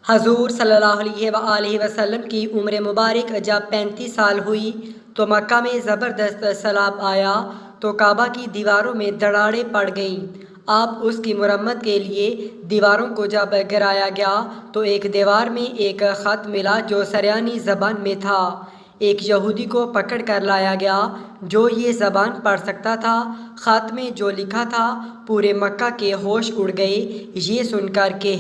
حضور صلی اللہ علیہ وآلہ وسلم کی عمر مبارک جب 35 سال ہوئی تو مکہ میں زبردست سیلاب آیا تو کعبہ کی دیواروں میں دراڑیں پڑ گئیں۔ آپ اس کی مرمت کے لیے دیواروں کو جب گرایا گیا تو ایک دیوار میں ایک خط ملا جو سریانی زبان میں تھا۔ ایک یہودی کو پکڑ کر لایا گیا جو یہ زبان پڑھ سکتا تھا۔ خط میں جو لکھا تھا پورے مکہ کے ہوش اڑ گئے یہ سن کر کہ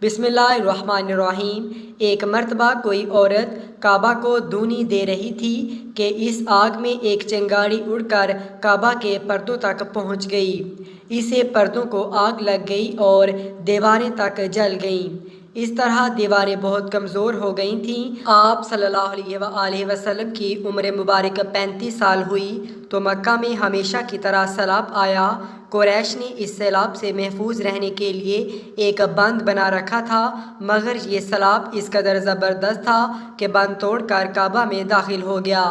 بسم اللہ الرحمن الرحیم۔ ایک مرتبہ کوئی عورت کعبہ کو دھونی دے رہی تھی کہ اس آگ میں ایک چنگاڑی اڑ کر کعبہ کے پردوں تک پہنچ گئی۔ اس سے پردوں کو آگ لگ گئی اور دیواریں تک جل گئیں۔ اس طرح دیواریں بہت کمزور ہو گئی تھیں۔ آپ صلی اللہ علیہ وآلہ وسلم کی عمر مبارک 35 سال ہوئی تو مکہ میں ہمیشہ کی طرح سیلاب آیا۔ قریش نے اس سیلاب سے محفوظ رہنے کے لیے ایک بند بنا رکھا تھا، مگر یہ سیلاب اس قدر زبردست تھا کہ بند توڑ کر کعبہ میں داخل ہو گیا۔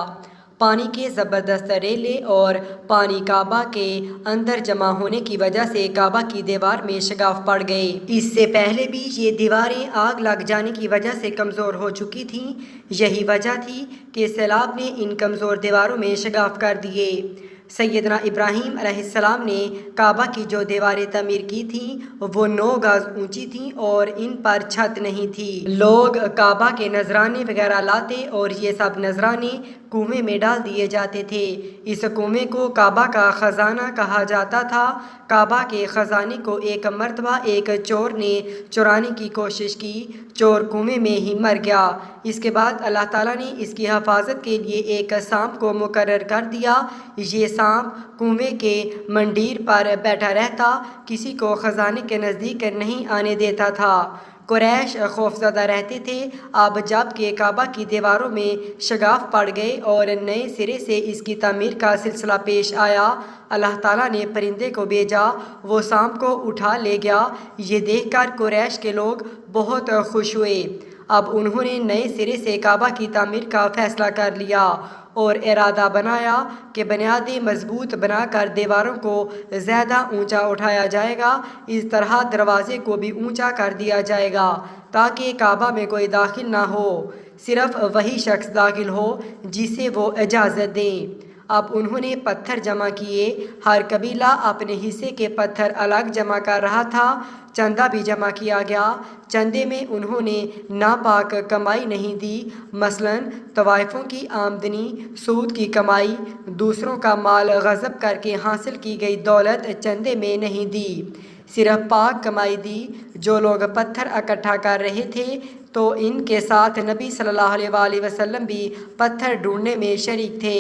پانی کے زبردست ریلے اور پانی کعبہ کے اندر جمع ہونے کی وجہ سے کعبہ کی دیوار میں شگاف پڑ گئے۔ اس سے پہلے بھی یہ دیواریں آگ لگ جانے کی وجہ سے کمزور ہو چکی تھیں۔ یہی وجہ تھی کہ سیلاب نے ان کمزور دیواروں میں شگاف کر دیے۔ سیدنا ابراہیم علیہ السلام نے کعبہ کی جو دیواریں تعمیر کی تھیں وہ 9 گز اونچی تھیں اور ان پر چھت نہیں تھی۔ لوگ کعبہ کے نذرانے وغیرہ لاتے اور یہ سب نذرانے کنویں میں ڈال دیے جاتے تھے۔ اس کنویں کو کعبہ کا خزانہ کہا جاتا تھا۔ کعبہ کے خزانے کو ایک مرتبہ ایک چور نے چرانے کی کوشش کی۔ چور کنویں میں ہی مر گیا۔ اس کے بعد اللہ تعالیٰ نے اس کی حفاظت کے لیے ایک سانپ کو مقرر کر دیا۔ یہ سانپ کنویں کے مندیر پر بیٹھا رہتا، کسی کو خزانے کے نزدیک نہیں آنے دیتا تھا۔ قریش خوفزدہ رہتے تھے۔ اب جب کہ کعبہ کی دیواروں میں شگاف پڑ گئے اور نئے سرے سے اس کی تعمیر کا سلسلہ پیش آیا، اللہ تعالیٰ نے پرندے کو بھیجا، وہ سانپ کو اٹھا لے گیا۔ یہ دیکھ کر قریش کے لوگ بہت خوش ہوئے۔ اب انہوں نے نئے سرے سے کعبہ کی تعمیر کا فیصلہ کر لیا اور ارادہ بنایا کہ بنیادیں مضبوط بنا کر دیواروں کو زیادہ اونچا اٹھایا جائے گا۔ اس طرح دروازے کو بھی اونچا کر دیا جائے گا تاکہ کعبہ میں کوئی داخل نہ ہو، صرف وہی شخص داخل ہو جسے وہ اجازت دیں۔ اب انہوں نے پتھر جمع کیے۔ ہر قبیلہ اپنے حصے کے پتھر الگ جمع کر رہا تھا۔ چندہ بھی جمع کیا گیا۔ چندے میں انہوں نے ناپاک کمائی نہیں دی، مثلاً طوائفوں کی آمدنی، سود کی کمائی، دوسروں کا مال غصب کر کے حاصل کی گئی دولت چندے میں نہیں دی، صرف پاک کمائی دی۔ جو لوگ پتھر اکٹھا کر رہے تھے تو ان کے ساتھ نبی صلی اللہ علیہ وآلہ وسلم بھی پتھر ڈھونڈنے میں شریک تھے۔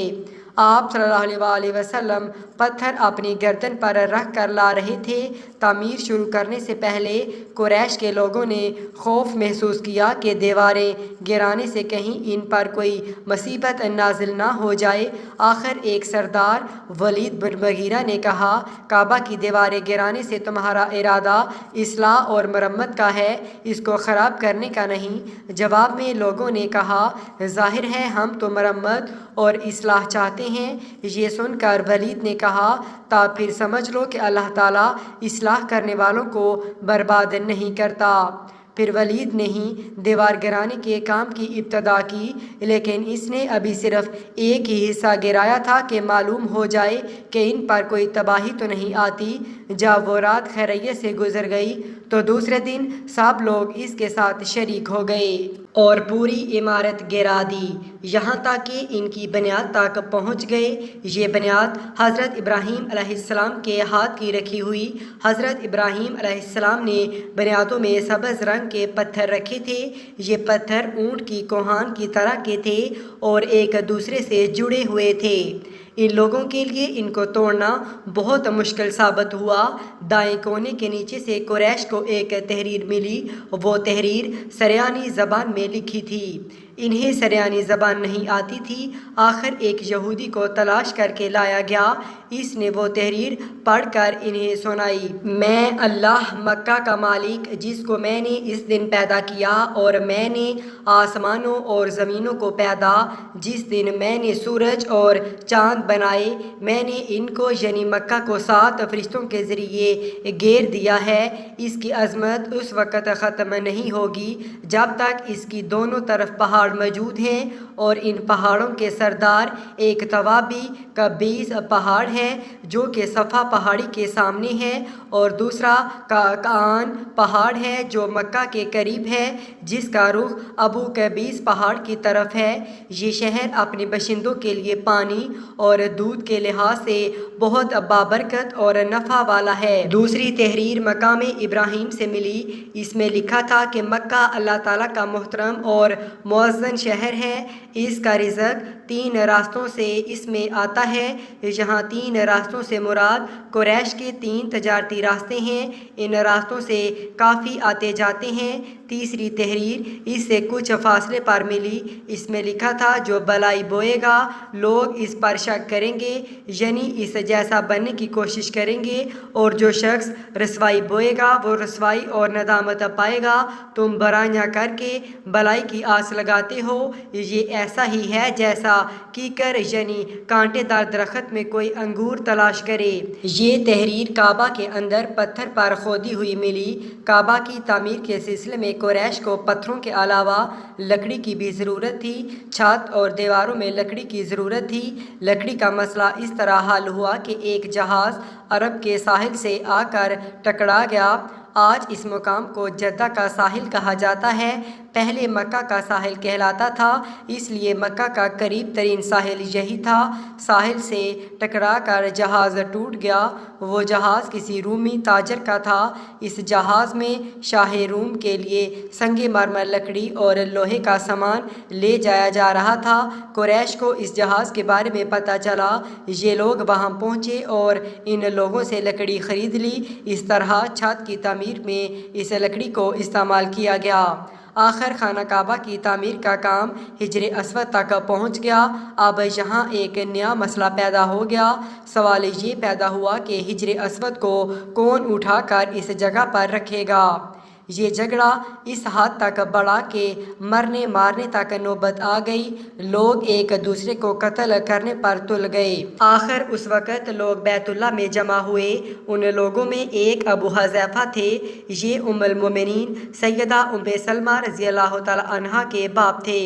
آپ صلی اللہ علیہ وآلہ وسلم پتھر اپنی گردن پر رکھ کر لا رہے تھے۔ تعمیر شروع کرنے سے پہلے قریش کے لوگوں نے خوف محسوس کیا کہ دیواریں گرانے سے کہیں ان پر کوئی مصیبت نازل نہ ہو جائے۔ آخر ایک سردار ولید بن مغیرہ نے کہا، کعبہ کی دیواریں گرانے سے تمہارا ارادہ اصلاح اور مرمت کا ہے، اس کو خراب کرنے کا نہیں۔ جواب میں لوگوں نے کہا، ظاہر ہے ہم تو مرمت اور اصلاح چاہتے ہیں۔ یہ سن کر ولید نے کہا، تب پھر سمجھ لو کہ اللہ تعالیٰ اصلاح کرنے والوں کو برباد نہیں کرتا۔ پھر ولید نے ہی دیوار گرانے کے کام کی ابتدا کی، لیکن اس نے ابھی صرف ایک ہی حصہ گرایا تھا کہ معلوم ہو جائے کہ ان پر کوئی تباہی تو نہیں آتی۔ جب وہ رات خیریت سے گزر گئی تو دوسرے دن سب لوگ اس کے ساتھ شریک ہو گئے اور پوری عمارت گرا دی، یہاں تک کہ ان کی بنیاد تک پہنچ گئے۔ یہ بنیاد حضرت ابراہیم علیہ السلام کے ہاتھ کی رکھی ہوئی۔ حضرت ابراہیم علیہ السلام نے بنیادوں میں سبز رنگ کے پتھر رکھے تھے۔ یہ پتھر اونٹ کی کوہان کی طرح کے تھے اور ایک دوسرے سے جڑے ہوئے تھے۔ ان لوگوں کے لیے ان کو توڑنا بہت مشکل ثابت ہوا۔ دائیں کونے کے نیچے سے قریش کو ایک تحریر ملی۔ وہ تحریر سریانی زبان میں لکھی تھی۔ انہیں سریانی زبان نہیں آتی تھی۔ آخر ایک یہودی کو تلاش کر کے لایا گیا، اس نے وہ تحریر پڑھ کر انہیں سنائی۔ میں اللہ مکہ کا مالک جس کو میں نے اس دن پیدا کیا، اور میں نے آسمانوں اور زمینوں کو پیدا جس دن میں نے سورج اور چاند بنائے۔ میں نے ان کو یعنی مکہ کو 7 فرشتوں کے ذریعے گھیر دیا ہے۔ اس کی عظمت اس وقت ختم نہیں ہوگی جب تک اس کی دونوں طرف پہاڑ موجود ہیں، اور ان پہاڑوں کے سردار ایک توابی کا 20 پہاڑ ہے جو کہ صفا پہاڑی کے سامنے ہے، اور دوسرا کعان پہاڑ ہے جو مکہ کے قریب ہے جس کا رخ ابو قبیس پہاڑ کی طرف ہے۔ یہ شہر اپنے باشندوں کے لیے پانی اور دودھ کے لحاظ سے بہت بابرکت اور نفع والا ہے۔ دوسری تحریر مقام ابراہیم سے ملی، اس میں لکھا تھا کہ مکہ اللہ تعالیٰ کا محترم اور معزز شہر ہے۔ اس کا رزق 3 راستوں سے اس میں آتا ہے۔ یہاں 3 راستوں سے مراد قریش کے 3 تجارتی راستے ہیں، ان راستوں سے کافی آتے جاتے ہیں۔ تیسری تحریر اس سے کچھ فاصلے پر ملی، اس میں لکھا تھا جو بلائی بوئے گا لوگ اس پر شک کریں گے، یعنی اس جیسا بننے کی کوشش کریں گے، اور جو شخص رسوائی بوئے گا وہ رسوائی اور ندامت پائے گا۔ تم برائیاں کر کے بلائی کی آس لگاتے ہو، یہ ایسا ہی ہے جیسا کیکر یعنی کانٹے دار درخت میں کوئی انگور تلاش کرے۔ یہ تحریر کعبہ کے اندر پتھر پر کھودی ہوئی ملی۔ کعبہ کی تعمیر کے سلسلے میں قریش کو پتھروں کے علاوہ لکڑی کی بھی ضرورت تھی، چھت اور دیواروں میں لکڑی کی ضرورت تھی۔ لکڑی کا مسئلہ اس طرح حل ہوا کہ ایک جہاز عرب کے ساحل سے آ کر ٹکرا گیا۔ آج اس مقام کو جدہ کا ساحل کہا جاتا ہے، پہلے مکہ کا ساحل کہلاتا تھا، اس لیے مکہ کا قریب ترین ساحل یہی تھا۔ ساحل سے ٹکرا کر جہاز ٹوٹ گیا۔ وہ جہاز کسی رومی تاجر کا تھا۔ اس جہاز میں شاہ روم کے لیے سنگ مرمر، لکڑی اور لوہے کا سامان لے جایا جا رہا تھا۔ قریش کو اس جہاز کے بارے میں پتہ چلا، یہ لوگ وہاں پہنچے اور ان لوگوں سے لکڑی خرید لی۔ اس طرح چھت کی تعمیر میں اس لکڑی کو استعمال کیا گیا۔ آخر خانہ کعبہ کی تعمیر کا کام حجر اسود تک پہنچ گیا۔ اب یہاں ایک نیا مسئلہ پیدا ہو گیا۔ سوال یہ پیدا ہوا کہ حجر اسود کو کون اٹھا کر اس جگہ پر رکھے گا؟ یہ جھگڑا اس حد تک بڑھا کہ مرنے مارنے تک نوبت آ گئی۔ لوگ ایک دوسرے کو قتل کرنے پر تل گئے۔ آخر اس وقت لوگ بیت اللہ میں جمع ہوئے۔ ان لوگوں میں ایک ابو حذیفہ تھے، یہ ام المومنین سیدہ ام سلمہ رضی اللہ تعالیٰ عنہا کے باپ تھے۔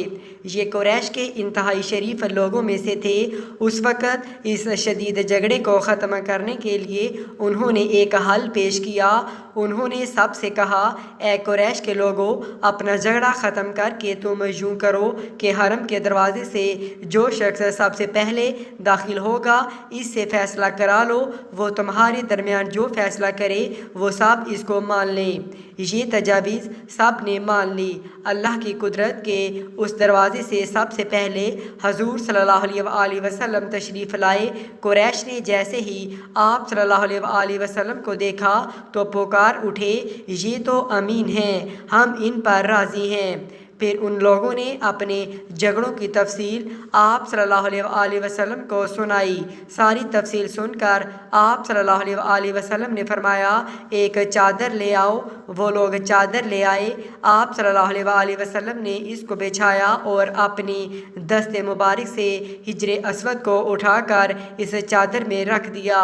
یہ قریش کے انتہائی شریف لوگوں میں سے تھے۔ اس وقت اس شدید جھگڑے کو ختم کرنے کے لیے انہوں نے ایک حل پیش کیا۔ انہوں نے سب سے کہا، اے قریش کے لوگوں، اپنا جھگڑا ختم کر کے تم یوں کرو کہ حرم کے دروازے سے جو شخص سب سے پہلے داخل ہوگا اس سے فیصلہ کرا لو، وہ تمہارے درمیان جو فیصلہ کرے وہ سب اس کو مان لیں۔ یہ تجاویز سب نے مان لی۔ اللہ کی قدرت کے اس دروازے سے سب سے پہلے حضور صلی اللہ علیہ وآلہ وسلم تشریف لائے۔ قریش نے جیسے ہی آپ صلی اللہ علیہ وآلہ وسلم کو دیکھا تو پکار اٹھے، یہ تو امین ہیں، ہم ان پر راضی ہیں۔ پھر ان لوگوں نے اپنے جھگڑوں کی تفصیل آپ صلی اللہ علیہ وآلہ وسلم کو سنائی۔ ساری تفصیل سن کر آپ صلی اللہ علیہ وآلہ وسلم نے فرمایا، ایک چادر لے آؤ۔ وہ لوگ چادر لے آئے۔ آپ صلی اللہ علیہ وآلہ وسلم نے اس کو بچھایا اور اپنی دست مبارک سے حجر اسود کو اٹھا کر اس چادر میں رکھ دیا۔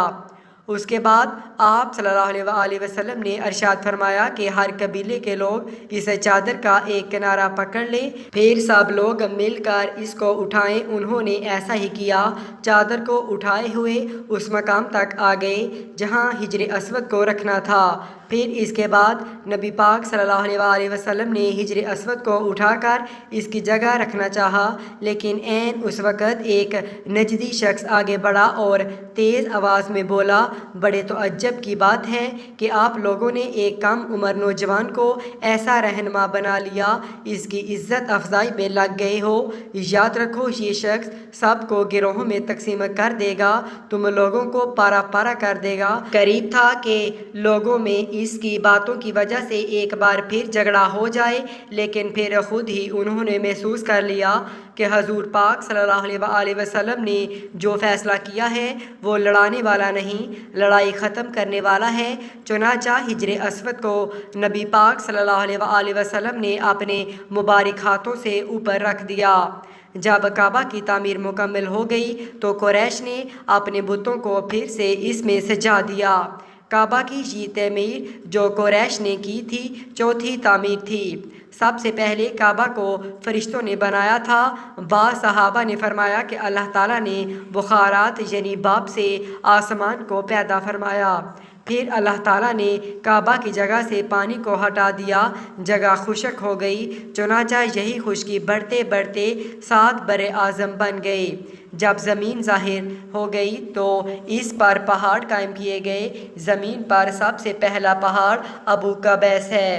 اس کے بعد آپ صلی اللہ علیہ وآلہ وسلم نے ارشاد فرمایا کہ ہر قبیلے کے لوگ اس چادر کا ایک کنارہ پکڑ لیں، پھر سب لوگ مل کر اس کو اٹھائیں۔ انہوں نے ایسا ہی کیا۔ چادر کو اٹھائے ہوئے اس مقام تک آ گئے جہاں حجر اسود کو رکھنا تھا۔ پھر اس کے بعد نبی پاک صلی اللہ علیہ وآلہ وسلم نے حجر اسود کو اٹھا کر اس کی جگہ رکھنا چاہا، لیکن عین اس وقت ایک نجدی شخص آگے بڑھا اور تیز آواز میں بولا، بڑے تعجب کی بات ہے کہ آپ لوگوں نے ایک کم عمر نوجوان کو ایسا رہنما بنا لیا، اس کی عزت افزائی میں لگ گئے ہو۔ یاد رکھو یہ شخص سب کو گروہوں میں تقسیم کر دے گا، تم لوگوں کو پارا پارا کر دے گا۔ قریب تھا کہ لوگوں میں اس کی باتوں کی وجہ سے ایک بار پھر جھگڑا ہو جائے، لیکن پھر خود ہی انہوں نے محسوس کر لیا کہ حضور پاک صلی اللہ علیہ وآلہ وسلم نے جو فیصلہ کیا ہے وہ لڑانے والا نہیں، لڑائی ختم کرنے والا ہے۔ چنانچہ حجر اسود کو نبی پاک صلی اللہ علیہ وآلہ وسلم نے اپنے مبارک ہاتھوں سے اوپر رکھ دیا۔ جب کعبہ کی تعمیر مکمل ہو گئی تو قریش نے اپنے بتوں کو پھر سے اس میں سجا دیا۔ کعبہ کی یہ تعمیر جو قریش نے کی تھی چوتھی تعمیر تھی۔ سب سے پہلے کعبہ کو فرشتوں نے بنایا تھا۔ بعض صحابہ نے فرمایا کہ اللہ تعالیٰ نے بخارات یعنی بھاپ سے آسمان کو پیدا فرمایا، پھر اللہ تعالیٰ نے کعبہ کی جگہ سے پانی کو ہٹا دیا، جگہ خشک ہو گئی، چنانچہ یہی خشکی بڑھتے بڑھتے 7 بر اعظم بن گئی۔ جب زمین ظاہر ہو گئی تو اس پر پہاڑ قائم کیے گئے۔ زمین پر سب سے پہلا پہاڑ ابو قبیس ہے۔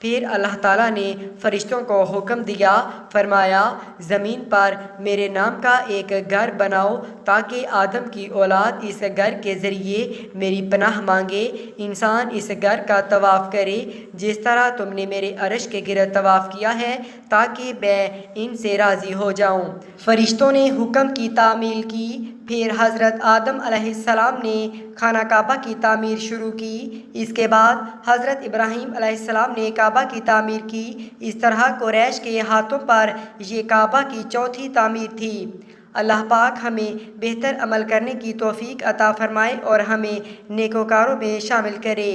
پھر اللہ تعالیٰ نے فرشتوں کو حکم دیا، فرمایا زمین پر میرے نام کا ایک گھر بناؤ تاکہ آدم کی اولاد اس گھر کے ذریعے میری پناہ مانگے۔ انسان اس گھر کا طواف کرے جس طرح تم نے میرے عرش کے گرد طواف کیا ہے تاکہ میں ان سے راضی ہو جاؤں۔ فرشتوں نے حکم کی تعمیل کی۔ پھر حضرت آدم علیہ السلام نے خانہ کعبہ کی تعمیر شروع کی۔ اس کے بعد حضرت ابراہیم علیہ السلام نے کعبہ کی تعمیر کی۔ اس طرح قریش کے ہاتھوں پر یہ کعبہ کی چوتھی تعمیر تھی۔ اللہ پاک ہمیں بہتر عمل کرنے کی توفیق عطا فرمائے اور ہمیں نیکوکاروں میں شامل کرے،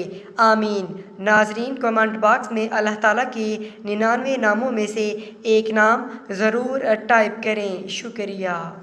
آمین۔ ناظرین، کمنٹ باکس میں اللہ تعالیٰ کے 99 ناموں میں سے ایک نام ضرور ٹائپ کریں۔ شکریہ۔